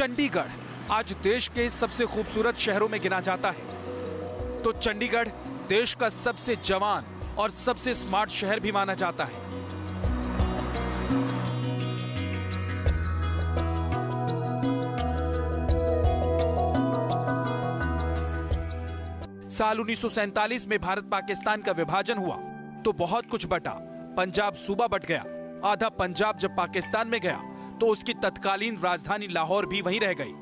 चंडीगढ़ आज देश के सबसे खूबसूरत शहरों में गिना जाता है, तो चंडीगढ़ देश का सबसे जवान और सबसे स्मार्ट शहर भी माना जाता है। साल 1947 में भारत पाकिस्तान का विभाजन हुआ तो बहुत कुछ बटा। पंजाब सूबा बट गया। आधा पंजाब जब पाकिस्तान में गया तो उसकी तत्कालीन राजधानी लाहौर भी वहीं रह गई।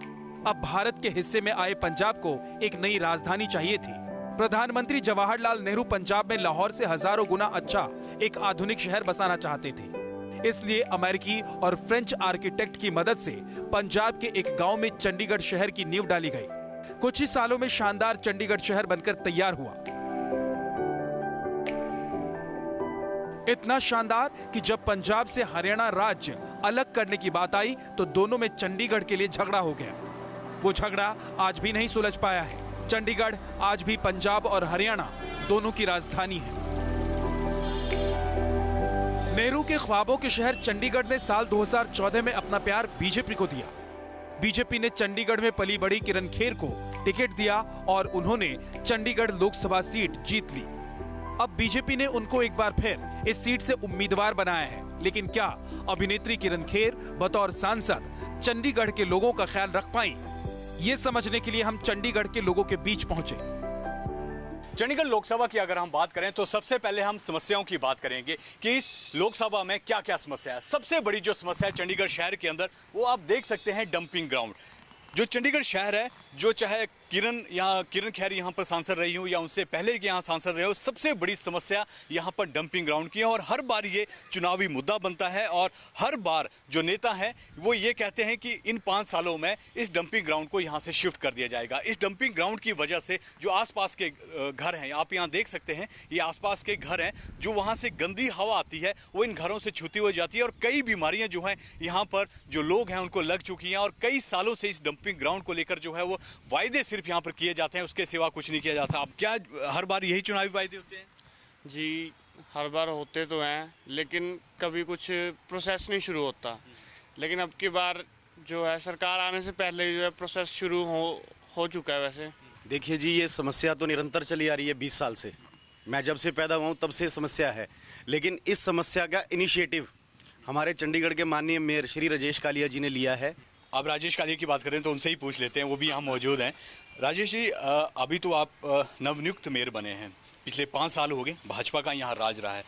अब भारत के हिस्से में आए पंजाब को एक नई राजधानी चाहिए थी। प्रधानमंत्री जवाहरलाल नेहरू पंजाब में लाहौर से हजारों गुना अच्छा एक आधुनिक शहर बसाना चाहते थे। इसलिए अमेरिकी और फ्रेंच आर्किटेक्ट की मदद से पंजाब के एक गांव में चंडीगढ़ शहर की नींव डाली गई। कुछ ही सालों में शानदार चंडीगढ़ शहर बनकर तैयार हुआ। इतना शानदार कि जब पंजाब से हरियाणा राज्य अलग करने की बात आई तो दोनों में चंडीगढ़ के लिए झगड़ा हो गया। वो झगड़ा आज भी नहीं सुलझ पाया है। चंडीगढ़ आज भी पंजाब और हरियाणा दोनों की राजधानी है। नेहरू के ख्वाबों के शहर चंडीगढ़ ने साल 2014 में अपना प्यार बीजेपी को दिया। बीजेपी ने चंडीगढ़ में पली बड़ी किरण खेर को टिकट दिया और उन्होंने चंडीगढ़ लोकसभा सीट जीत ली। अब बीजेपी ने उनको एक बार फिर इस सीट से उम्मीदवार बनाया है। लेकिन क्या अभिनेत्री किरण खेर बतौर सांसद चंडीगढ़ के लोगों का ख्याल रख पाई? ये समझने के लिए हम चंडीगढ़ के लोगों के बीच पहुंचे। चंडीगढ़ लोकसभा की अगर हम बात करें तो सबसे पहले हम समस्याओं की बात करेंगे कि इस लोकसभा में क्या क्या समस्या है। सबसे बड़ी जो समस्या है चंडीगढ़ शहर के अंदर वो आप देख सकते हैं डंपिंग ग्राउंड। जो चंडीगढ़ शहर है, जो चाहे किरण खैर यहाँ पर सांसद रही हो या उनसे पहले के यहाँ सांसद रहे हो, सबसे बड़ी समस्या यहाँ पर डंपिंग ग्राउंड की है। और हर बार ये चुनावी मुद्दा बनता है और हर बार जो नेता हैं वो ये कहते हैं कि इन 5 सालों में इस डंपिंग ग्राउंड को यहाँ से शिफ्ट कर दिया जाएगा। इस डंपिंग ग्राउंड की वजह से जो आसपास के घर हैं, आप यहाँ देख सकते हैं, ये आसपास के घर हैं, जो वहाँ से गंदी हवा आती है वो इन घरों से छूती हुई जाती है और कई बीमारियाँ जो हैं यहाँ पर जो लोग हैं उनको लग चुकी हैं। और कई सालों से इस डंपिंग ग्राउंड को लेकर जो है वो वायदे सिर्फ यहाँ पर किए जाते हैं, उसके सिवा कुछ नहीं किया जाता। अब क्या हर बार यही चुनावी वायदे होते हैं? जी, हर बार होते तो हैं, लेकिन कभी कुछ प्रोसेस नहीं शुरू होता। लेकिन अब की बार जो है सरकार आने से पहले जो है प्रोसेस शुरू हो चुका है। वैसे देखिए जी, ये समस्या तो निरंतर चली आ रही है 20 साल से। मैं जब से पैदा हुआ हूँ तब से समस्या है। लेकिन इस समस्या का इनिशिएटिव हमारे चंडीगढ़ के माननीय मेयर श्री राजेश कालिया जी ने लिया है। अब राजेश कालिया की बात करें तो उनसे ही पूछ लेते हैं, वो भी यहाँ मौजूद हैं। राजेश जी, अभी तो आप नवनियुक्त मेयर बने हैं, पिछले 5 साल हो गए भाजपा का यहाँ राज रहा है,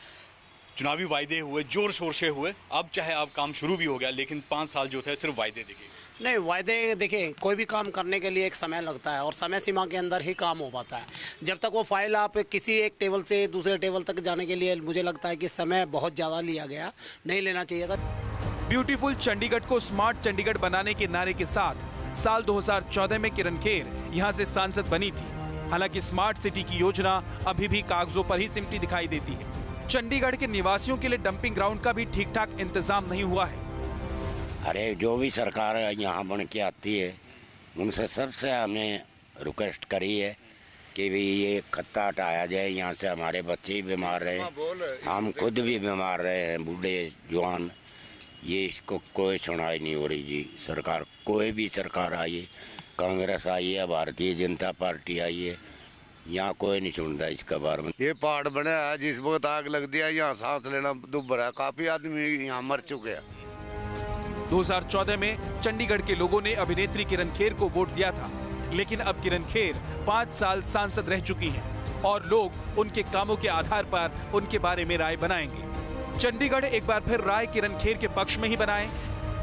चुनावी वायदे हुए, जोर शोर से हुए, अब चाहे आप काम शुरू भी हो गया लेकिन 5 साल जो थे सिर्फ वायदे देखे। नहीं, वायदे देखिए, कोई भी काम करने के लिए एक समय लगता है और समय सीमा के अंदर ही काम हो पाता है। जब तक वो फाइल आप किसी एक टेबल से दूसरे टेबल तक जाने के लिए मुझे लगता है कि समय बहुत ज़्यादा लिया गया, नहीं लेना चाहिए था। ब्यूटीफुल चंडीगढ़ को स्मार्ट चंडीगढ़ बनाने के नारे के साथ साल 2014 में किरण खेर यहां से सांसद बनी थी। हालांकि स्मार्ट सिटी की योजना अभी भी कागजों पर ही सिमटी दिखाई देती है। चंडीगढ़ के निवासियों के लिए डंपिंग ग्राउंड का भी ठीक ठाक इंतजाम नहीं हुआ है। अरे जो भी सरकार यहाँ बन के आती है उनसे सबसे हमने रिक्वेस्ट करी है कि भी ये खत्ता हटाया जाए, यहाँ से हमारे बच्चे भी बीमार रहे, हम खुद भी बीमार रहे हैं, बूढ़े जवान। ये इसको कोई सुनाई नहीं हो रही जी। सरकार, कोई भी सरकार आई है, कांग्रेस आई है, भारतीय जनता पार्टी आई है, यहाँ कोई नहीं सुनता इसका बारे में। ये पहाड़ बना है, जिस वक्त आग लग दिया यहाँ सांस लेना दुभर है, काफी आदमी यहाँ मर चुके हैं। 2014 में चंडीगढ़ के लोगों ने अभिनेत्री किरण खेर को वोट दिया था, लेकिन अब किरण खेर 5 साल सांसद रह चुकी हैं और लोग उनके कामों के आधार पर उनके बारे में राय बनाएंगे। चंडीगढ़ एक बार फिर राय किरण खेर के पक्ष में ही बनाए,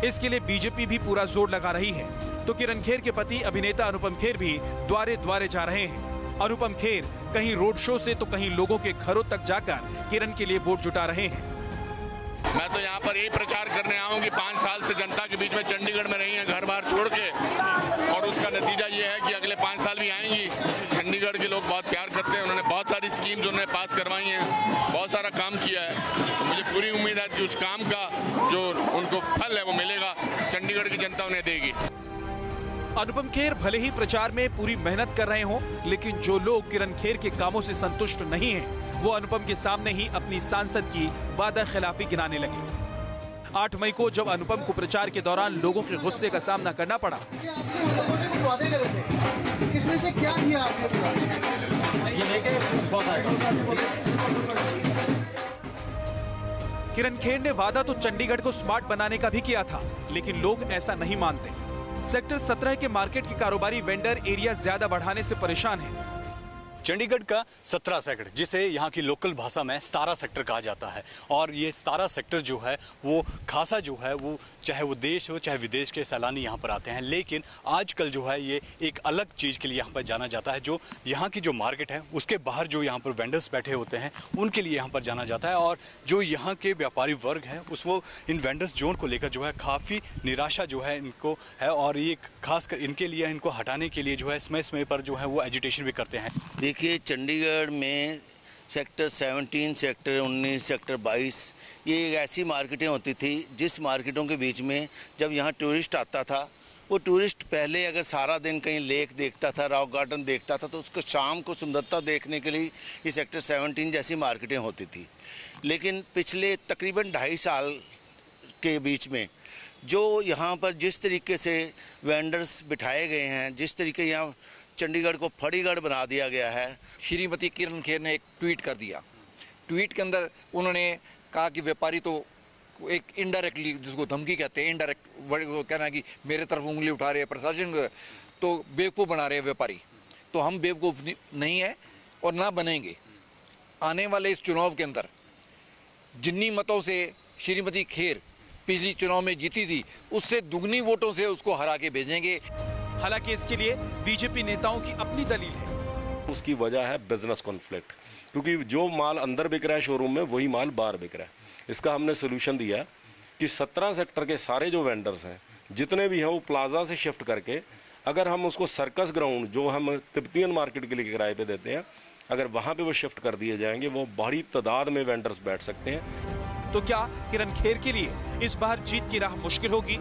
इसके लिए बीजेपी भी पूरा जोर लगा रही है। तो किरण खेर के पति अभिनेता अनुपम खेर भी द्वारे द्वारे जा रहे हैं। अनुपम खेर कहीं रोड शो से तो कहीं लोगों के घरों तक जाकर किरण के लिए वोट जुटा रहे हैं। मैं तो यहाँ पर यही प्रचार करने आया हूँ कि 5 साल से जनता के बीच में चंडीगढ़ में रही हैं, घर बार छोड़ के, और उसका नतीजा ये है कि अगले 5 साल भी आएंगी। चंडीगढ़ के लोग बहुत प्यार करते हैं, उन्होंने बहुत सारी स्कीम्स उन्होंने पास करवाई हैं, बहुत सारा काम किया है। तो मुझे पूरी उम्मीद है कि उस काम का जो उनको फल है वो मिलेगा, चंडीगढ़ की जनता उन्हें देगी। अनुपम खेर भले ही प्रचार में पूरी मेहनत कर रहे हों, लेकिन जो लोग किरण खेर के कामों से संतुष्ट नहीं हैं, वो अनुपम के सामने ही अपनी सांसद की वादा खिलाफी गिनाने लगे। 8 मई को जब अनुपम को प्रचार के दौरान लोगों के गुस्से का सामना करना पड़ा, इसमें से क्या दिया आपने? किरण खेर ने वादा तो चंडीगढ़ को स्मार्ट बनाने का भी किया था, लेकिन लोग ऐसा नहीं मानते। सेक्टर 17 के मार्केट के कारोबारी वेंडर एरिया ज्यादा बढ़ाने से परेशान हैं। चंडीगढ़ का 17 सेक्टर, जिसे यहाँ की लोकल भाषा में 17 सेक्टर कहा जाता है, और ये 17 सेक्टर जो है वो खासा जो है वो चाहे वो देश हो चाहे विदेश के सैलानी यहाँ पर आते हैं, लेकिन आजकल जो है ये एक अलग चीज़ के लिए यहाँ पर जाना जाता है। जो यहाँ की जो मार्केट है उसके बाहर जो यहाँ पर वेंडर्स बैठे होते हैं उनके लिए यहाँ पर जाना जाता है, और जो यहाँ के व्यापारी वर्ग हैं उसको इन वेंडर्स जोन को लेकर जो है काफ़ी निराशा जो है इनको है, और ये खासकर इनके लिए इनको हटाने के लिए जो है समय पर जो है वो एजुटेशन भी करते हैं। देखिए, चंडीगढ़ में सेक्टर 17, सेक्टर 19, सेक्टर 22 ये ऐसी मार्केटें होती थी जिस मार्केटों के बीच में जब यहाँ टूरिस्ट आता था, वो टूरिस्ट पहले अगर सारा दिन कहीं लेक देखता था, रॉक गार्डन देखता था, तो उसको शाम को सुंदरता देखने के लिए ये सेक्टर 17 जैसी मार्केटें होती थी। लेकिन पिछले तकरीबन 2.5 साल के बीच में जो यहाँ पर जिस तरीके से वेंडर्स बिठाए गए हैं, जिस तरीके यहाँ चंडीगढ़ को फड़ीगढ़ बना दिया गया है। श्रीमती किरण खेर ने एक ट्वीट कर दिया। ट्वीट के अंदर उन्होंने कहा कि व्यापारी तो एक इनडायरेक्टली, जिसको धमकी कहते हैं, इनडायरेक्ट कहना है कि मेरे तरफ उंगली उठा रहे हैं प्रशासन, तो बेवकूफ़ बना रहे हैं व्यापारी। तो हम बेवकूफ़ नहीं है और ना बनेंगे। आने वाले इस चुनाव के अंदर जिन्नी मतों से श्रीमती खेर पिछली चुनाव में जीती थी, उससे दुगनी वोटों से उसको हरा के भेजेंगे। हालांकि इसके लिए बीजेपी नेताओं की अपनी दलील है। उसकी वजह है बिजनेस कॉन्फ्लिक्ट, क्योंकि जो माल अंदर बिक रहा है शोरूम में वही माल बाहर बिक रहा है। इसका हमने सोल्यूशन दिया कि 17 सेक्टर के सारे जो वेंडर्स हैं जितने भी हैं वो प्लाजा से शिफ्ट करके, अगर हम उसको सर्कस ग्राउंड जो हम तिब्बतियन मार्केट के लिए किराए पे देते हैं, अगर वहाँ पे वो शिफ्ट कर दिए जाएंगे, वो बड़ी तादाद में वेंडर्स बैठ सकते हैं। तो क्या किरण खेर के लिए इस बार जीत की राह मुश्किल होगी?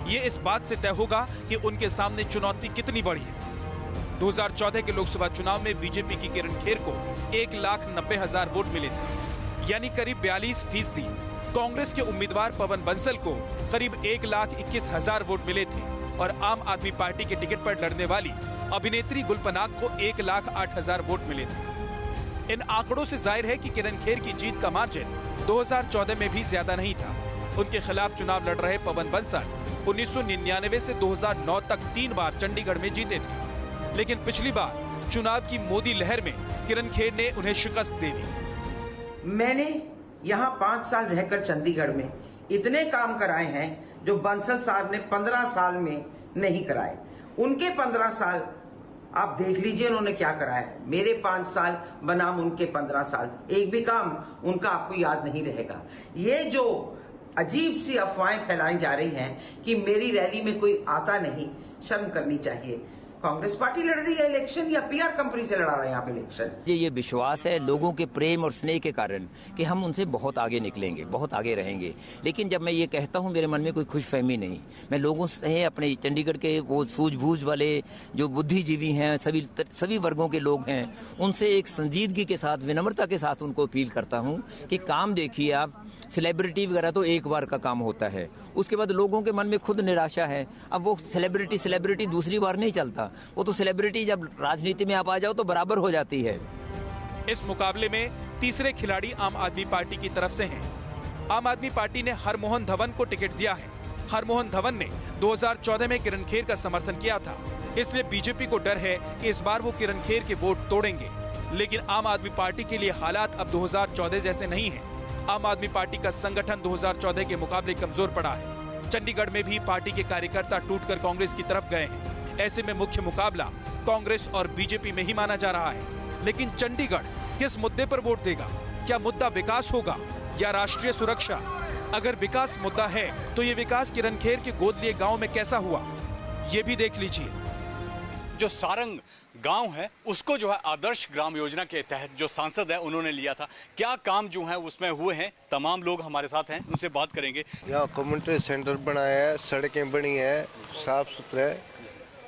ये इस बात से तय होगा कि उनके सामने चुनौती कितनी बड़ी है। 2014 के लोकसभा चुनाव में बीजेपी की किरण खेर को 1,90,000 वोट मिले थे, यानी करीब 42%। कांग्रेस के उम्मीदवार पवन बंसल को करीब 1,21,000 वोट मिले थे, और आम आदमी पार्टी के टिकट पर लड़ने वाली अभिनेत्री गुलपनाग को 1,08,000 वोट मिले थे। इन आंकड़ों से जाहिर है कि किरण खेर की जीत का मार्जिन 2014 में भी ज्यादा नहीं था। उनके खिलाफ चुनाव लड़ रहे पवन बंसल 1999 से 2009 तक 3 बार चंडीगढ़ में जीते थे, लेकिन पिछली बार चुनाव की मोदी लहर में किरण खेर ने उन्हें शिकस्त दे दी। मैंने यहाँ 5 साल रहकर चंडीगढ़ में इतने काम कराए हैं जो बंसल साहब ने 15 साल में नहीं कराए। उनके 15 साल आप देख लीजिए उन्होंने क्या कराया है। मेरे 5 साल बनाम उनके 15 साल, एक भी काम उनका आपको याद नहीं रहेगा। ये जो अजीब सी अफवाहें फैलाई जा रही हैं कि मेरी रैली में कोई आता नहीं, शर्म करनी चाहिए। कांग्रेस पार्टी लड़ रही है इलेक्शन या पीआर कंपनी से लड़ा रहा है यहाँ पे इलेक्शन? ये विश्वास है लोगों के प्रेम और स्नेह के कारण कि हम उनसे बहुत आगे निकलेंगे, बहुत आगे रहेंगे। लेकिन जब मैं ये कहता हूँ मेरे मन में कोई खुशफहमी नहीं। मैं लोगों से, अपने चंडीगढ़ के वो सूझबूझ वाले जो बुद्धिजीवी हैं, सभी वर्गों के लोग हैं, उनसे एक संजीदगी के साथ, विनम्रता के साथ उनको अपील करता हूँ कि काम देखिए आप, सेलिब्रिटी वगैरह तो एक बार का काम होता है, उसके बाद लोगों के मन में खुद निराशा है। अब वो सेलिब्रिटी दूसरी बार नहीं चलता। वो तो सेलिब्रिटी जब राजनीति में आप आ जाओ तो बराबर हो जाती है। इस मुकाबले में तीसरे खिलाड़ी आम आदमी पार्टी की तरफ से हैं। आम आदमी पार्टी ने हरमोहन धवन को टिकट दिया है। हरमोहन धवन ने 2014 में किरण खेर का समर्थन किया था, इसलिए बीजेपी को डर है कि इस बार वो किरण खेर के वोट तोड़ेंगे। लेकिन आम आदमी पार्टी के लिए हालात अब 2014 जैसे नहीं है। आम आदमी पार्टी का संगठन 2014 के मुकाबले कमजोर पड़ा है। चंडीगढ़ में भी पार्टी के कार्यकर्ता टूटकर कांग्रेस की तरफ गए हैं। ऐसे में मुख्य मुकाबला कांग्रेस और बीजेपी में ही माना जा रहा है। लेकिन चंडीगढ़ किस मुद्दे पर वोट देगा? क्या मुद्दा विकास होगा या राष्ट्रीय सुरक्षा? अगर विकास मुद्दा है तो ये विकास किरण खेर के गोद लिए गांव में कैसा हुआ, ये भी देख लीजिए। जो सारंग गांव है उसको जो है आदर्श ग्राम योजना के तहत जो सांसद है उन्होंने लिया था। क्या काम जो है उसमें हुए हैं, तमाम लोग हमारे साथ हैं, उनसे बात करेंगे। यहाँ कम्युनिटी सेंटर बनाया है, सड़कें बनी है, साफ सुथरे,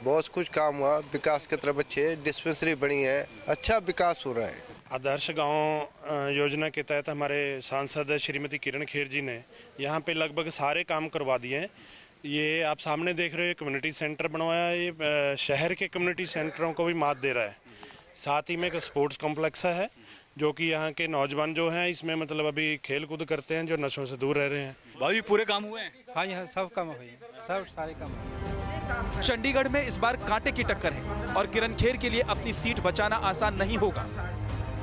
बहुत कुछ काम हुआ, विकास की तरफ अच्छे, डिस्पेंसरी बनी है, अच्छा विकास हो रहा है। आदर्श गांव योजना के तहत हमारे सांसद श्रीमती किरण खेर जी ने यहाँ पे लगभग सारे काम करवा दिए हैं। ये आप सामने देख रहे हो कम्युनिटी सेंटर बनवाया है, ये शहर के कम्युनिटी सेंटरों को भी मात दे रहा है। साथ ही में एक स्पोर्ट्स कॉम्प्लेक्स है जो कि यहाँ के नौजवान जो हैं इसमें मतलब अभी खेल कूद करते हैं, जो नशों से दूर रह रहे हैं। भाई पूरे काम हुए हैं? हाँ, यहाँ सब काम हुए, सब सारे काम हुए। चंडीगढ़ में इस बार कांटे की टक्कर है और किरण खेर के लिए अपनी सीट बचाना आसान नहीं होगा।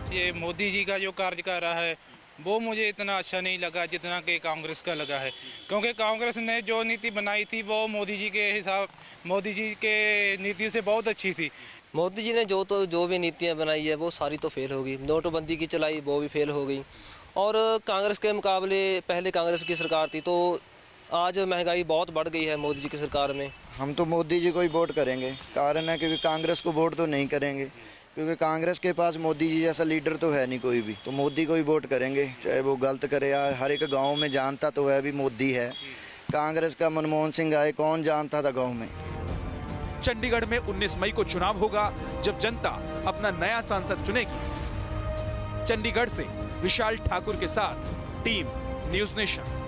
ये मोदी जी का जो कार्य कर रहा है वो मुझे इतना अच्छा नहीं लगा जितना कि कांग्रेस का लगा है, क्योंकि कांग्रेस ने जो नीति बनाई थी वो मोदी जी के नीतियों से बहुत अच्छी थी। मोदी जी ने जो भी नीतियां बनाई है वो सारी तो फेल हो गई। नोटबंदी की चलाई वो भी फेल हो गई, और कांग्रेस के मुकाबले पहले कांग्रेस की सरकार थी तो आज महंगाई बहुत बढ़ गई है मोदी जी की सरकार में। हम तो मोदी जी को ही वोट करेंगे, कारण है क्योंकि कांग्रेस को वोट तो नहीं करेंगे, क्योंकि कांग्रेस के पास मोदी जी जैसा लीडर तो है नहीं कोई भी, तो मोदी को ही वोट करेंगे, चाहे वो गलत करे या हर एक गांव में जानता तो है भी मोदी है। कांग्रेस का मनमोहन सिंह आए, कौन जानता था गांव में। चंडीगढ़ में 19 मई को चुनाव होगा जब जनता अपना नया सांसद चुनेगी। चंडीगढ़ से विशाल ठाकुर के साथ टीम न्यूज़ नेशन।